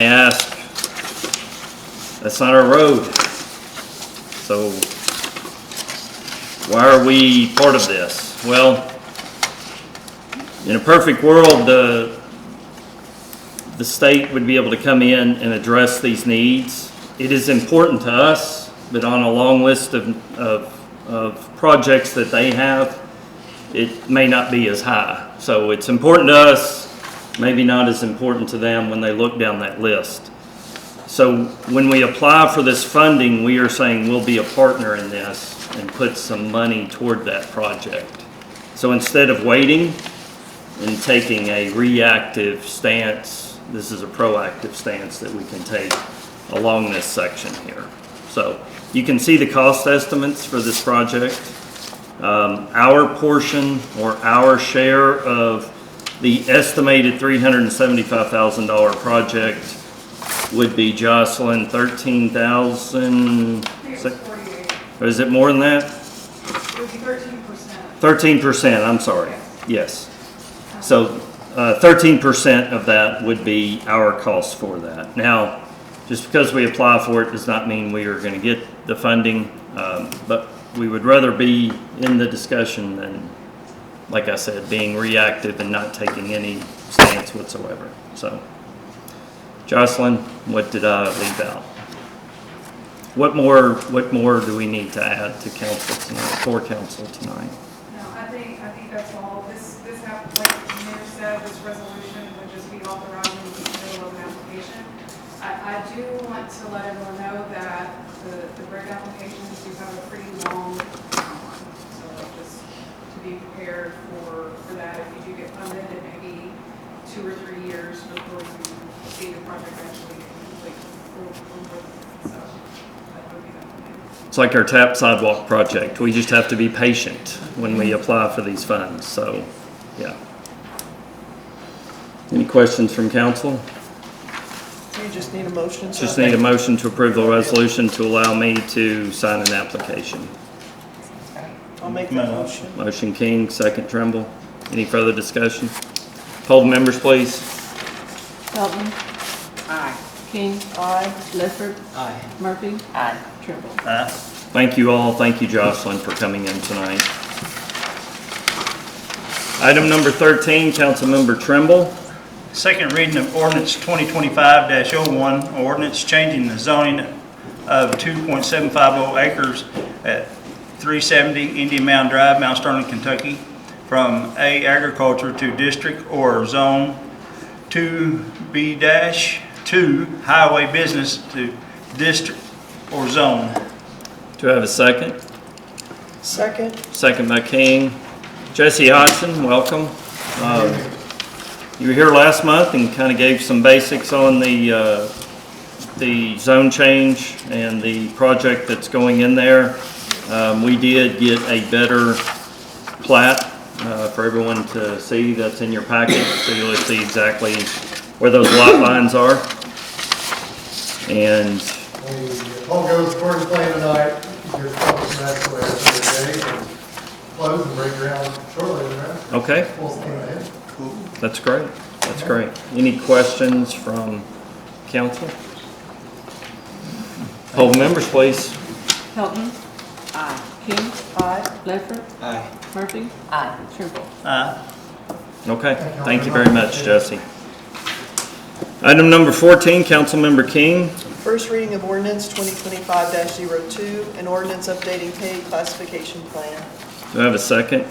ask, that's not our road. So why are we part of this? Well, in a perfect world, the state would be able to come in and address these needs. It is important to us, but on a long list of projects that they have, it may not be as high. So it's important to us, maybe not as important to them when they look down that list. So when we apply for this funding, we are saying we'll be a partner in this and put some money toward that project. So instead of waiting and taking a reactive stance, this is a proactive stance that we can take along this section here. So you can see the cost estimates for this project. Our portion or our share of the estimated $375,000 project would be, Jocelyn, 13,000. Or is it more than that? It would be 13%. 13%, I'm sorry. Yes. So 13% of that would be our cost for that. Now, just because we apply for it does not mean we are going to get the funding, but we would rather be in the discussion than, like I said, being reactive and not taking any stance whatsoever. So, Jocelyn, what did I leave out? What more do we need to add to council tonight, for council tonight? No, I think that's all. This happened, like the mayor said, this resolution would just be authorizing the middle of an application. I do want to let everyone know that the grant applications do have a pretty long timeline. So just to be prepared for that, if you do get funded, it may be 2 or 3 years before you see the project actually complete. So that would be that one. It's like our TAP sidewalk project. We just have to be patient when we apply for these funds. So, yeah. Any questions from council? You just need a motion. Just need a motion to approve the resolution to allow me to sign an application. I'll make that motion. Motion King, second Trimble. Any further discussion? Poll the members, please. Felton. Aye. King. Aye. Ledford. Aye. Murphy. Aye. Trimble. Thank you all. Thank you, Jocelyn, for coming in tonight. Item number 13, Councilmember Trimble. Second reading of ordinance 2025-01, ordinance changing the zoning of 2.750 acres at 370 Indian Mound Drive, Mount Sterling, Kentucky, from A, agriculture to district or zone 2B-2 highway business to district or zone. Do I have a second? Second. Second by King. Jesse Hodgson, welcome. You were here last month and kind of gave some basics on the zone change and the project that's going in there. We did get a better plat for everyone to see. That's in your packet, so you'll see exactly where those lot lines are. And If all goes according to plan tonight, you're probably that's the way it's going to be, and close and break ground shortly, right? okay, Full steam ahead. that's great. That's great. Any questions from council? Poll the members, please. Felton. Aye. King. Aye. Ledford. Aye. Murphy. Aye. Trimble. Okay, thank you very much, Jesse. Item number 14, Councilmember King. First reading of ordinance 2025-02, an ordinance updating pay classification plan. Do I have a second?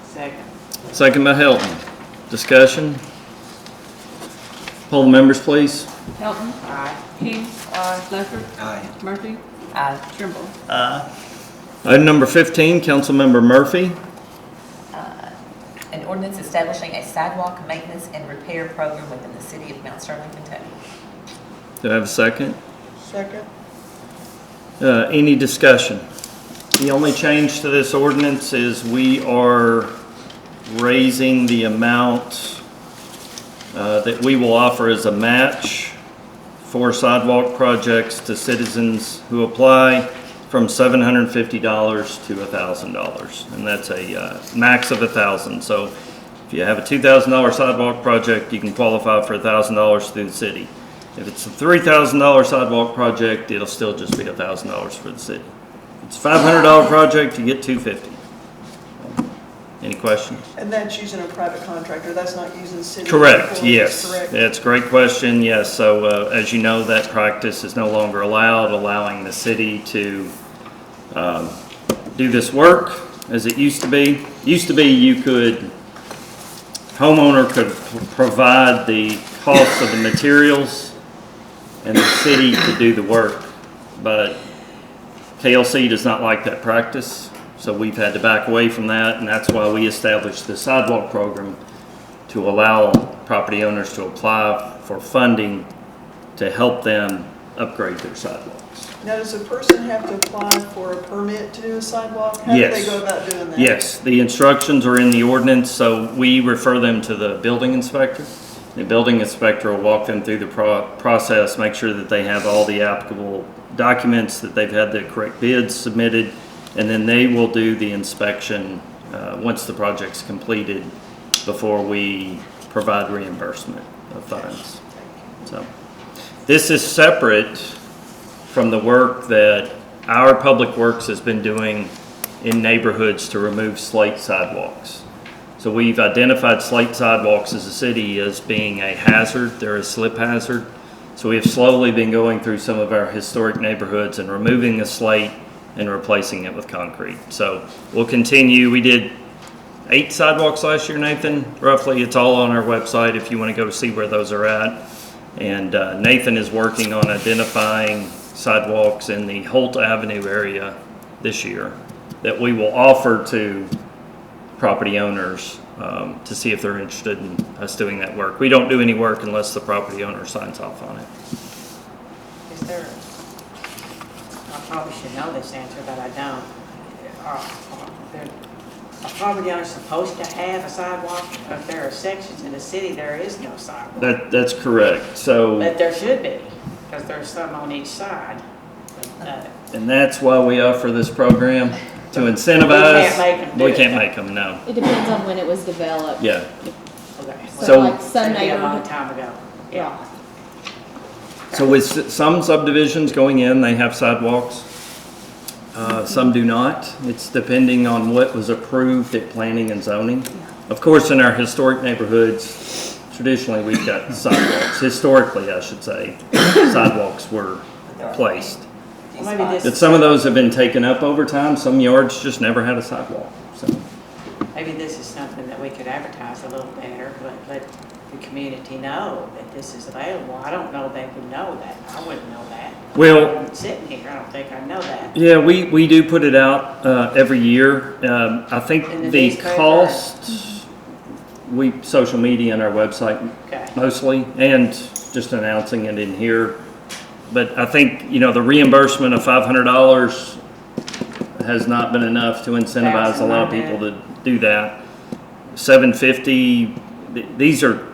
Second. Second by Helton. Discussion? Poll the members, please. Felton. Aye. King. Aye. Ledford. Aye. Murphy. Aye. Trimble. Item number 15, Councilmember Murphy. An ordinance establishing a sidewalk maintenance and repair program within the city of Mount Sterling, Kentucky. Do I have a second? Second. Any discussion? The only change to this ordinance is we are raising the amount that we will offer as a match for sidewalk projects to citizens who apply from $750 to $1,000, and that's a max of $1,000. So if you have a $2,000 sidewalk project, you can qualify for $1,000 through the city. If it's a $3,000 sidewalk project, it'll still just be $1,000 for the city. If it's a $500 project, you get $250. Any questions? And that's using a private contractor, that's not using city. Correct, employees, yes. correct? That's a great question, yes. So as you know, that practice is no longer allowed, allowing the city to do this work as it used to be. Used to be homeowner could provide the cost of the materials and the city could do the work. But KLC does not like that practice. So we've had to back away from that, and that's why we established the sidewalk program to allow property owners to apply for funding to help them upgrade their sidewalks. Now, does a person have to apply for a permit to do a sidewalk? How do they Yes. go about doing that? Yes, the instructions are in the ordinance, so we refer them to the building inspector. The building inspector will walk them through the process, make sure that they have all the applicable documents, that they've had the correct bids submitted, and then they will do the inspection once the project's completed before we provide reimbursement of funds. So this is separate from the work that our Public Works has been doing in neighborhoods to remove slate sidewalks. So we've identified slate sidewalks as a city as being a hazard. They're a slip hazard. So we have slowly been going through some of our historic neighborhoods and removing the slate and replacing it with concrete. So we'll continue. We did 8 sidewalks last year, Nathan, roughly. It's all on our website if you want to go see where those are at. And Nathan is working on identifying sidewalks in the Holt Avenue area this year that we will offer to property owners to see if they're interested in us doing that work. We don't do any work unless the property owner signs off on it. Is there, I probably should know this answer, but I don't. Are property owners supposed to have a sidewalk? If there are sections in the city, there is no sidewalk. That's correct. So, But there should be, because there's some on each side. and that's why we offer this program to incentivize. We can't make them do We it. can't make them, no. It depends on when it was developed. Yeah. Okay. So- like some That'd be a long neighborhood. time ago. Yeah. So with some subdivisions going in, they have sidewalks. Some do not. It's depending on what was approved at planning and zoning. Of course, in our historic neighborhoods, traditionally, we've got sidewalks. Historically, I should say, sidewalks were placed. Well, maybe But this, some of those have been taken up over time. Some yards just never had a sidewalk, so. maybe this is something that we could advertise a little better, but let the community know that this is available. I don't know they would know that. I wouldn't know that. Well- I'm sitting here, I don't think I know that. Yeah, we do put it out every year. I In think the the newspaper? cost, social media and our website Okay. mostly, and just announcing it in here. But I think, the reimbursement of $500 has not been enough to incentivize a lot of people to do that. $750, these are,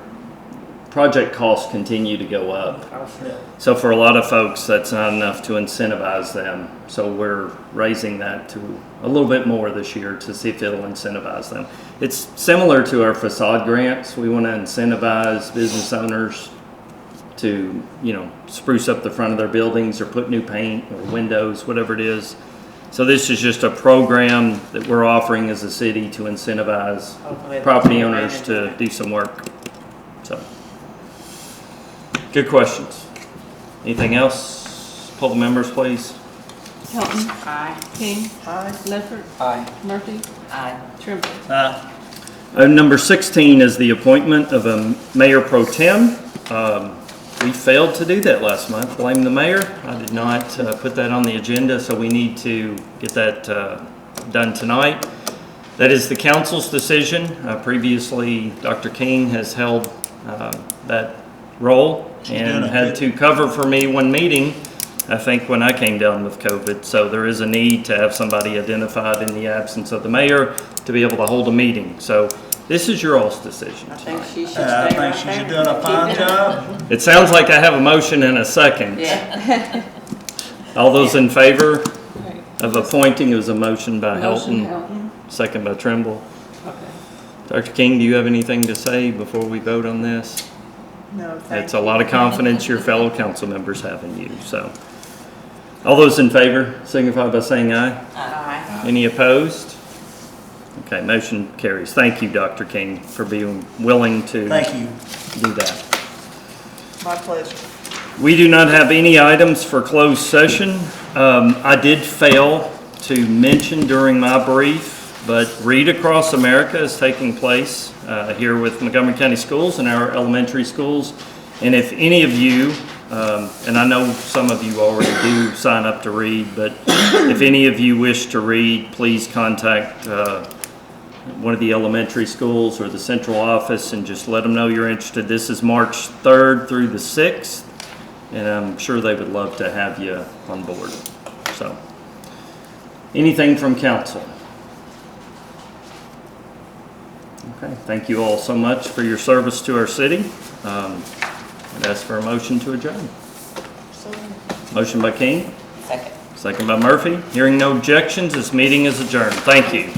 project costs continue to go up. Oh, sure. So for a lot of folks, that's not enough to incentivize them. So we're raising that to a little bit more this year to see if it'll incentivize them. It's similar to our facade grants. We want to incentivize business owners to, spruce up the front of their buildings or put new paint or windows, whatever it is. So this is just a program that we're offering as a city to incentivize Hopefully property they'll owners take to advantage do some work. So, good questions. Anything else? Pull the members, please. Hilton, Aye. King, Aye. Ledford, Aye. Murphy, Aye. Trimble. Number 16 is the appointment of a mayor pro tem. We failed to do that last month. Blame the mayor. I did not put that on the agenda, so we need to get that done tonight. That is the council's decision. Previously, Dr. King has held that role and had to cover for me one meeting, I think, when I came down with COVID. So there is a need to have somebody identified in the absence of the mayor to be able to hold a meeting. So this is your all's decision I think tonight. she should I stay right think there. she's doing a fine job. It sounds like I have a motion and a second. Yeah. All those in favor Okay. of appointing, it was a motion by Motion, Helton, Hilton. second by Trimble. Okay. Dr. King, do you have anything to say before we vote on this? No, thank It's a lot of confidence your fellow council members have in you, so. All those in favor signify by saying aye. Aye. Any opposed? Okay, motion carries. Thank you, Dr. King, for being willing to Thank you. do that. My pleasure. We do not have any items for closed session. I did fail to mention during my brief, but Read Across America is taking place here with Montgomery County Schools and our elementary schools. And if any of you, and I know some of you already do sign up to read, but if any of you wish to read, please contact one of the elementary schools or the central office and just let them know you're interested. This is March 3rd through the 6th, and I'm sure they would love to have you on board. So, anything from council? Okay, thank you all so much for your service to our city. I'd ask for a motion to adjourn. So, Motion by King, Second. second by Murphy. Hearing no objections, this meeting is adjourned. Thank you.